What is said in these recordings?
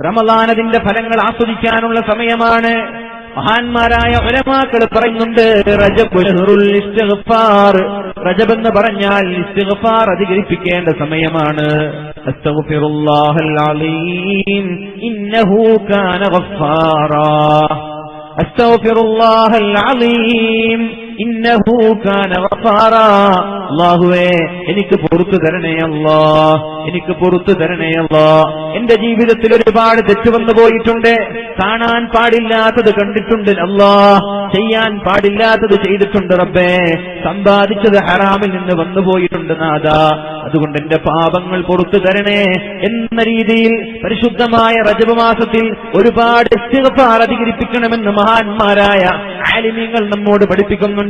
റമളാൻ അതിന്റെ ഫലങ്ങൾ ആസ്വദിക്കാനുള്ള സമയമാണ്. മഹാന്മാരായ ഉലമാക്കൾ പറയുന്നുണ്ട്, റജബ് ശഹ്റുൽ ഇസ്തിഗ്ഫാർ, റജബ് എന്ന് പറഞ്ഞാൽ ഇസ്തിഗ്ഫാർ അധികരിപ്പിക്കേണ്ട സമയമാണ്. അസ്തഗ്ഫിറുല്ലാഹൽ അലീം ഇന്നഹു കാന ഗഫാറാ, അസ്തഗ്ഫിറുല്ലാഹൽ അലീം ഇന്നഹു കാന ഗഫാറാ. അല്ലാഹുവേ എനിക്ക് പുറത്തു തരണേ അല്ലാ, എനിക്ക് പുറത്തു തരണേ അല്ലാ. എന്റെ ജീവിതത്തിൽ ഒരുപാട് തെറ്റ് വന്നു പോയിട്ടുണ്ട്, കാണാൻ പാടില്ലാത്തത് കണ്ടിട്ടുണ്ട് അല്ലാ, ചെയ്യാൻ പാടില്ലാത്തത് ചെയ്തിട്ടുണ്ട് റബ്ബേ, സമ്പാദിച്ചത് ഹറാമിൽ നിന്ന് വന്നു പോയിട്ടുണ്ട് നാഥാ, അതുകൊണ്ട് എന്റെ പാപങ്ങൾ പുറത്തു തരണേ എന്ന രീതിയിൽ പരിശുദ്ധമായ റജബ് മാസത്തിൽ ഒരുപാട് ഇസ്തിഗ്ഫാർ അധികരിപ്പിക്കണമെന്ന് മഹാന്മാരായ ആലിമീങ്ങൾ നമ്മോട് പഠിപ്പിക്കുന്നുണ്ട്.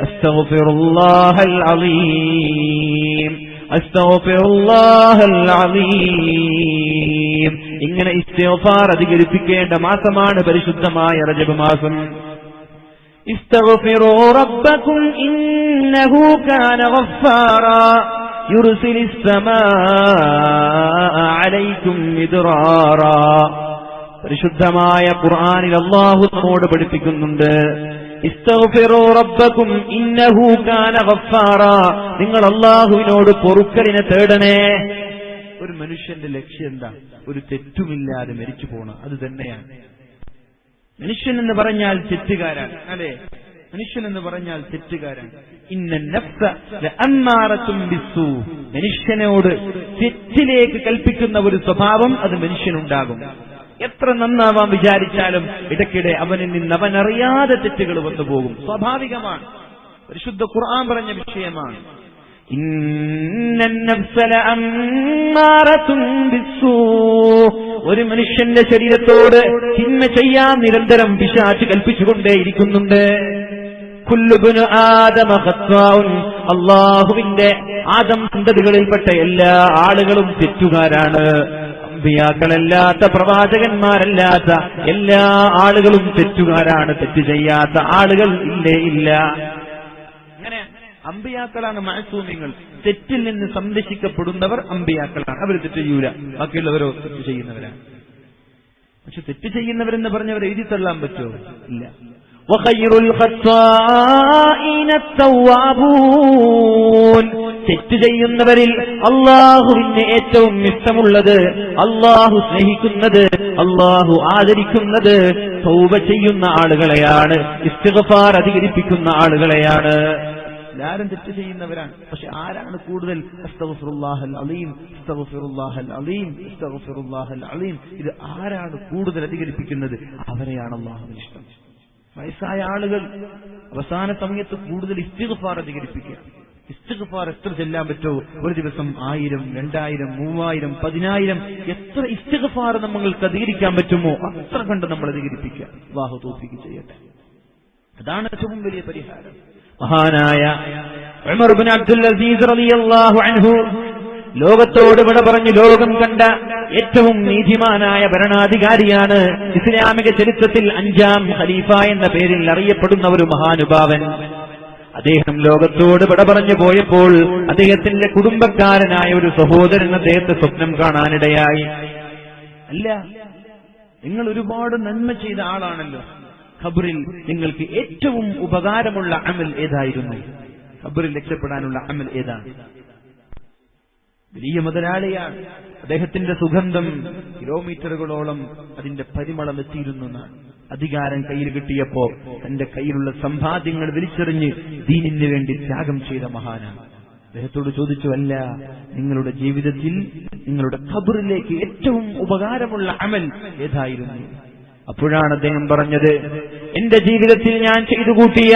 അസ്തഗ്ഫിറുല്ലാഹൽ അലീം, അസ്തഗ്ഫിറുല്ലാഹൽ അലീം. ഇങ്ങനെ ഇസ്തിഗ്ഫാർ അധികരിപ്പിക്കേണ്ട മാസമാണ് പരിശുദ്ധമായ റജബ് മാസം. ഇസ്തഗ്ഫിറൂ റബ്ബക്കും ഇന്നഹു കാന ഗഫാറാ യുർസിലിസ് സമാഅ അലൈക്കും മിദ്റാറാ. പരിശുദ്ധമായ ഖുർആനിൽ അല്ലാഹു നമ്മോട് പഠിപ്പിക്കുന്നുണ്ട്, ഇസ്തഗ്ഫിറൂ റബ്ബക്കും ഇന്നഹു കാന ഗഫാറാ, നിങ്ങൾ അല്ലാഹുവിനോട് പൊറുക്കലിനെ തേടണേ. ഒരു മനുഷ്യന്റെ ലക്ഷ്യം എന്താ? ഒരു തെറ്റുമില്ലാതെ മരിച്ചു പോകണം, അത് തന്നെയാണ്. മനുഷ്യൻ എന്ന് പറഞ്ഞാൽ തെറ്റുകാരാണ്, അല്ലെ? മനുഷ്യൻ എന്ന് പറഞ്ഞാൽ തെറ്റുകാരാണ്. ഇന്നൻ നഫ്സ ലഅമ്മാറത്തും ബിസ്സൂ, മനുഷ്യനോട് തെറ്റിലേക്ക് കൽപ്പിക്കുന്ന ഒരു സ്വഭാവം അത് മനുഷ്യനുണ്ടാകും. എത്ര നന്നാവാൻ വിചാരിച്ചാലും ഇടയ്ക്കിടെ അവനിൽ നിന്ന് അവനറിയാതെ തെറ്റുകൾ വന്നു പോകും, സ്വാഭാവികമാണ്. പരിശുദ്ധ ഖുർആൻ പറഞ്ഞ വിഷയമാണ്. ഇന്നൻ നഫ്സ ലഅമ്മാറത്തും ബിസ്സൂ, ഒരു മനുഷ്യന്റെ ശരീരത്തോട് തിന്മ ചെയ്യാൻ നിരന്തരം പിശാച് കൽപ്പിച്ചുകൊണ്ടേയിരിക്കുന്നുണ്ട്. കുല്ലു ഇബ്നു ആദമ ഖത്വാഉൻ, അല്ലാഹുവിന്റെ ആദം സന്തതികളിൽപ്പെട്ട എല്ലാ ആളുകളും തെറ്റുകാരാണ്. അമ്പിയാക്കളല്ലാത്ത, പ്രവാചകന്മാരല്ലാത്ത എല്ലാ ആളുകളും തെറ്റുകാരാണ്. തെറ്റ് ചെയ്യാത്ത ആളുകൾ ഇല്ലേ ഇല്ല. അങ്ങനെ അമ്പിയാക്കളാണ് മഅസൂമിങ്ങൾ, തെറ്റിൽ നിന്ന് സംരക്ഷിക്കപ്പെടുന്നവർ അമ്പിയാക്കളാണ്. അവർ തെറ്റ് ചെയ്യൂല, ബാക്കിയുള്ളവരോ തെറ്റ് ചെയ്യുന്നവരാണ്. പക്ഷെ തെറ്റ് ചെയ്യുന്നവരെന്ന് പറഞ്ഞവർ എഴുതി തള്ളാൻ പറ്റുമോ? ഇല്ല. വഖൈറുൽ ഖത്താഈന തവ്വാബൂൻ, തെറ്റ് ചെയ്യുന്നവരിൽ അല്ലാഹുവിന് ഏറ്റവും ഇഷ്ടമുള്ളത്, അല്ലാഹു സ്നേഹിക്കുന്നത്, അല്ലാഹു ആദരിക്കുന്നത് തൗബ ചെയ്യുന്ന ആളുകളെയാണ്, ഇസ്തിഗ്ഫാർ അധികരിപ്പിക്കുന്ന ആളുകളെയാണ്. എല്ലാവരും തെറ്റ് ചെയ്യുന്നവരാണ്, പക്ഷെ ആരാണ് കൂടുതൽ അസ്തഗ്ഫിറുല്ലാഹൽ അലീം, അസ്തഗ്ഫിറുല്ലാഹൽ അലീം, അസ്തഗ്ഫിറുല്ലാഹൽ അലീം, ഇത് ആരാണ് കൂടുതൽ അധികരിപ്പിക്കുന്നത്? അവരെയാണ് അല്ലാഹുവിന് ഇഷ്ടം. വയസ്സായ ആളുകൾ അവസാന സമയത്ത് കൂടുതൽ ഇസ്തിഗ്ഫാർ അധികരിപ്പിക്കുക. ഇസ്തിഗ്ഫാർ എത്ര ചെല്ലാൻ പറ്റുമോ? ഒരു ദിവസം 1000, 2000, 3000, 10000 എത്ര ഇസ്തിഗ്ഫാർ നമ്മൾക്ക് അധികരിക്കാൻ പറ്റുമോ അത്ര കണ്ട് നമ്മൾ അധികരിപ്പിക്കുക. അല്ലാഹു തൗഫീഖ് ചെയ്യട്ടെ. അതാണ് ഏറ്റവും വലിയ പരിഹാരം. മഹാനായ ഉമർ ഇബ്നു അബ്ദുൽ അസീസ് റളിയല്ലാഹു അൻഹു ലോകത്തോട് വിട പറഞ്ഞു ലോകം കണ്ട ഏറ്റവും നീതിമാനായ ഭരണാധികാരിയാണ്. ഇസ്ലാമിക ചരിത്രത്തിൽ 5ാം ഖലീഫ എന്ന പേരിൽ അറിയപ്പെടുന്ന ഒരു മഹാനുഭാവൻ. അദ്ദേഹം ലോകത്തോട് വിട പറഞ്ഞു പോയപ്പോൾ അദ്ദേഹത്തിന്റെ കുടുംബക്കാരനായ ഒരു സഹോദരൻ അദ്ദേഹത്തെ സ്വപ്നം കാണാനിടയായി. അല്ല, നിങ്ങൾ ഒരുപാട് നന്മ ചെയ്ത ആളാണല്ലോ, ഖബറിൽ നിങ്ങൾക്ക് ഏറ്റവും ഉപകാരമുള്ള അമൽ ഏതായിരുന്നു? ഖബറിൽ രക്ഷപ്പെടാനുള്ള അമൽ ഏതാണ്? വലിയ മുതലാളിയാണ്, അദ്ദേഹത്തിന്റെ സുഗന്ധം കിലോമീറ്ററുകളോളം അതിന്റെ പരിമളം എത്തിയിരുന്നു. അധികാരം കയ്യിൽ കിട്ടിയപ്പോ തന്റെ കയ്യിലുള്ള സമ്പാദ്യങ്ങൾ വലിച്ചെറിഞ്ഞ് ദീനിന് വേണ്ടി ത്യാഗം ചെയ്ത മഹാനാണ്. അദ്ദേഹത്തോട് ചോദിച്ചു, അല്ല, നിങ്ങളുടെ ജീവിതത്തിൽ നിങ്ങളുടെ ഖബറിലേക്ക് ഏറ്റവും ഉപകാരമുള്ള അമൽ ഏതായിരുന്നു? അപ്പോഴാണ് അദ്ദേഹം പറഞ്ഞത്, എന്റെ ജീവിതത്തിൽ ഞാൻ ചെയ്തു കൂട്ടിയ,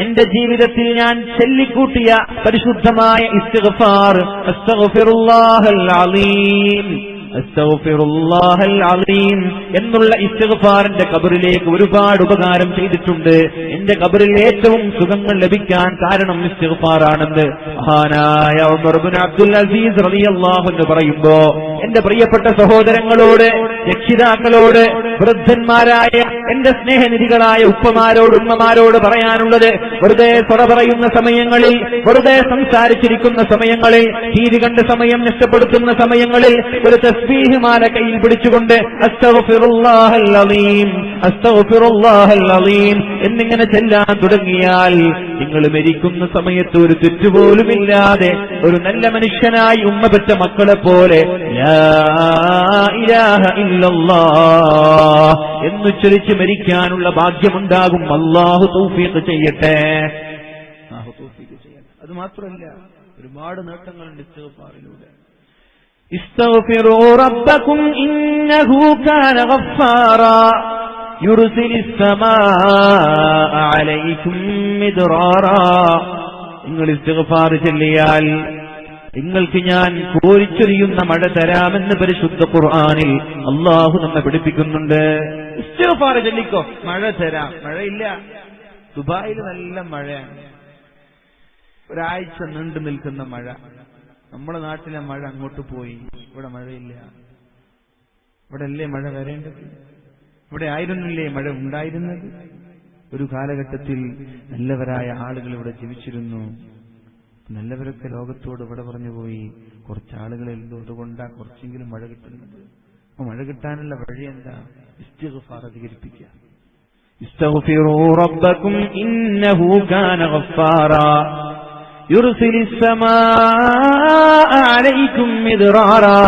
എന്റെ ജീവിതത്തിൽ ഞാൻ ചൊല്ലിക്കൂട്ടിയ പരിശുദ്ധമായ ഇസ്തിഗ്ഫാർ, അസ്തഗ്ഫിറുല്ലാഹൽ അലീം, അസ്തഗ്ഫിറുല്ലാഹൽ അലീം എന്നുള്ള ഇസ്തിഗ്ഫാറിന്റെ ഖബറിലേക്ക് ഒരുപാട് ഉപകാരം ചെയ്തിട്ടുണ്ട്. എന്റെ ഖബറിൽ ഏറ്റവും സുഖങ്ങൾ ലഭിക്കാൻ കാരണം ഇസ്തിഗ്ഫാറാണെന്ന് മഹാനായ ഉമർ ഇബ്നു അബ്ദുൽ അസീസ് റളിയല്ലാഹു അൻഹു പറയുമ്പോ, എന്റെ പ്രിയപ്പെട്ട സഹോദരങ്ങളോട്, രക്ഷിതാക്കളോട്, വൃദ്ധന്മാരായ എന്റെ സ്നേഹനിധികളായ ഉപ്പമാരോട്, ഉമ്മമാരോട് പറയാനുള്ളത്, വെറുതെ സ്വറ പറയുന്ന സമയങ്ങളിൽ, വെറുതെ സംസാരിച്ചിരിക്കുന്ന സമയങ്ങളിൽ, തീര് കണ്ട സമയം നഷ്ടപ്പെടുത്തുന്ന സമയങ്ങളിൽ, ഒരു തസ്ബീഹ് മാല കയ്യിൽ പിടിച്ചുകൊണ്ട് അസ്തഗ്ഫിറുല്ലാഹൽ അലീം അസ്തഗ്ഫിറുല്ലാഹൽ അലീം എന്നിങ്ങനെ ചെല്ലാൻ തുടങ്ങിയാൽ നിങ്ങൾ മരിക്കുന്ന സമയത്ത് ഒരു തെറ്റുപോലുമില്ലാതെ ഒരു നല്ല മനുഷ്യനായി ഉമ്മ പെറ്റ മക്കളെ പോലെ ലാ ഇലാഹ ഇല്ലല്ലാഹ് എന്നുച്ചരിച്ച് മരിക്കാനുള്ള ഭാഗ്യമുണ്ടാകും. അല്ലാഹു തൗഫീഖ് ചെയ്യട്ടെ. അത് മാത്രമല്ല, ഒരുപാട് നേട്ടങ്ങളുണ്ട് ഇസ്തിഗ്ഫാറിലൂടെ. ഇസ്തഗ്ഫിറൂ റബ്ബക്കും ഇന്നഹു കാന ഗഫാറാ യുർസിലിസ് സമാഅ അലൈക്കും മിദ്റാറാ. നിങ്ങൾ ഇസ്തിഗ്ഫാർ ചൊല്ലിയാൽ നിങ്ങൾക്ക് ഞാൻ കോരിച്ചൊരിയുന്ന മഴ തരാമെന്ന് പരിശുദ്ധ ഖുർആനിൽ അല്ലാഹു നമ്മെ പഠിപ്പിക്കുന്നുണ്ട്. ഇസ്തിഗ്ഫാർ ചൊല്ലിക്കോ, മഴ തരാം. മഴയില്ല, ദുബായിൽ നല്ല മഴയാണ്, ഒരാഴ്ച നീണ്ടു നിൽക്കുന്ന മഴ. നമ്മുടെ നാട്ടിലെ മഴ അങ്ങോട്ട് പോയി, ഇവിടെ മഴയില്ല. ഇവിടെ അല്ലേ മഴ വരേണ്ടത്? ഇവിടെ ആയിരുന്നില്ലേ മഴ ഉണ്ടായിരുന്നത്? ഒരു കാലഘട്ടത്തിൽ നല്ലവരായ ആളുകൾ ഇവിടെ ജീവിച്ചിരുന്നു. നല്ലവരൊക്കെ ലോകത്തോട് ഇവിടെ പറഞ്ഞു പോയി. കുറച്ചാളുകളെ അതുകൊണ്ടാ കുറച്ചെങ്കിലും മഴ കിട്ടുന്നത്. അപ്പൊ മഴ കിട്ടാനുള്ള വഴി എന്താ? ഇസ്തിഗ്ഫാർ അധികരിപ്പിക്കുക. ഇസ്തഗ്ഫിറൂ റബ്ബക്കും ഇന്നഹു കാന ഗഫാറാ യുർസിലിസ് സമാഅ അലൈക്കും മിദ്റാറാ.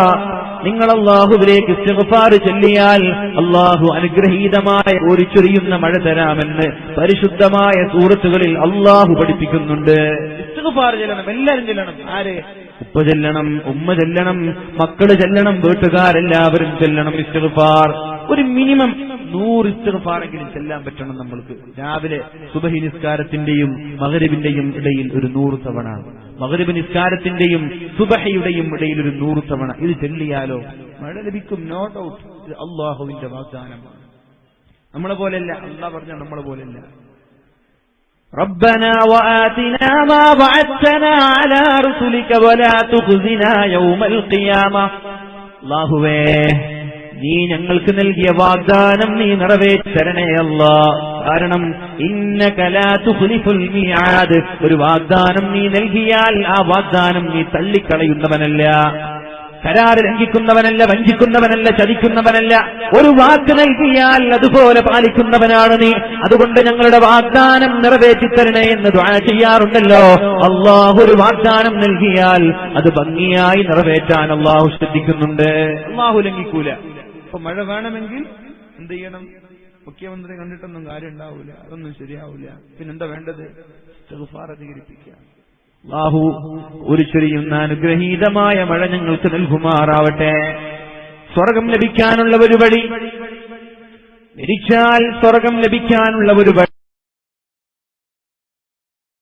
നിങ്ങൾ അല്ലാഹുവിലേക്ക് ഇസ്തിഗ്ഫാർ ചൊല്ലിയാൽ അല്ലാഹു അനുഗ്രഹീതമായ ഓരിച്ചൊരിയുന്ന മഴ തരാമെന്ന് പരിശുദ്ധമായ സൂറത്തുകളിൽ അല്ലാഹു പഠിപ്പിക്കുന്നുണ്ട്. ഇസ്തിഗ്ഫാർ ചെല്ലണം, എല്ലാവരും ചെല്ലണം. ആര്? ഉപ്പ ചെല്ലണം, ഉമ്മ ചെല്ലണം, മക്കള് ചെല്ലണം, വീട്ടുകാരെല്ലാവരും ചെല്ലണം ഇസ്തിഗ്ഫാർ. ഒരു മിനിമം 100 ഇസ്തിഗ്ഫാറെങ്കിലും ചെല്ലാൻ പറ്റണം നമ്മൾക്ക്. രാവിലെ സുബഹി നിസ്കാരത്തിന്റെയും മഗ്രിബിന്റെയും ഇടയിൽ ഒരു 100 തവണ, മഗ്രിബ് നിസ്കാരത്തിന്റെയും സുബഹിയുടെയും ഇടയിൽ ഒരു 100 തവണ ഇത് ചെല്ലിയാലോ മഴ ലഭിക്കും. No doubt. ഇത് അല്ലാഹുവിന്റെ വാഗ്ദാനമാണ്. നമ്മളെ പോലെയല്ല, അല്ലാഹ് പറഞ്ഞ നമ്മളെ പോലെയല്ല. ربنا وآتنا ما وعدتنا على رسلك ولا تخزنا يوم القيامة. അല്ലാഹുവേ, നീ ഞങ്ങൾക്ക് നൽകിയ വാഗ്ദാനം നീ നിറവേറ്റരണേ അല്ലാഹ്. കാരണം ഇന്നക ലാ തുഖ്ലിഫുൽ മിആദ്, ഒരു വാഗ്ദാനം നീ നൽകിയാൽ ആ വാഗ്ദാനം നീ തള്ളിക്കളയുന്നവനല്ല, കരാറ് ലംഘിക്കുന്നവനല്ല, വഞ്ചിക്കുന്നവനല്ല, ചതിക്കുന്നവനല്ല. ഒരു വാക്ക് നൽകിയാൽ അതുപോലെ പാലിക്കുന്നവനാണ് നീ. അതുകൊണ്ട് ഞങ്ങളുടെ വാഗ്ദാനം നിറവേറ്റിത്തരണേ എന്ന് ദുആ ചെയ്യാറുണ്ടല്ലോ. അല്ലാഹു ഒരു വാഗ്ദാനം നൽകിയാൽ അത് ഭംഗിയായി നിറവേറ്റാൻ അല്ലാഹു ശ്രദ്ധിക്കുന്നുണ്ട്. അല്ലാഹു ലംഘിക്കൂല. അപ്പൊ മഴ വേണമെങ്കിൽ എന്ത് ചെയ്യണം? മുഖ്യമന്ത്രി കണ്ടിട്ടൊന്നും കാര്യം ഉണ്ടാവൂല, അതൊന്നും ശരിയാവൂല. പിന്നെന്താ വേണ്ടത്? ഇസ്തിഗ്ഫാർ അധികരിപ്പിക്കുക. അല്ലാഹു ഒരു ചൊരിയുന്ന അനുഗ്രഹീതമായ മഴ ഞങ്ങൾക്ക് നൽകുമാറാവട്ടെ. സ്വർഗം ലഭിക്കാനുള്ള ഒരു വഴി, മരിച്ചാൽ സ്വർഗം ലഭിക്കാനുള്ള ഒരു വഴി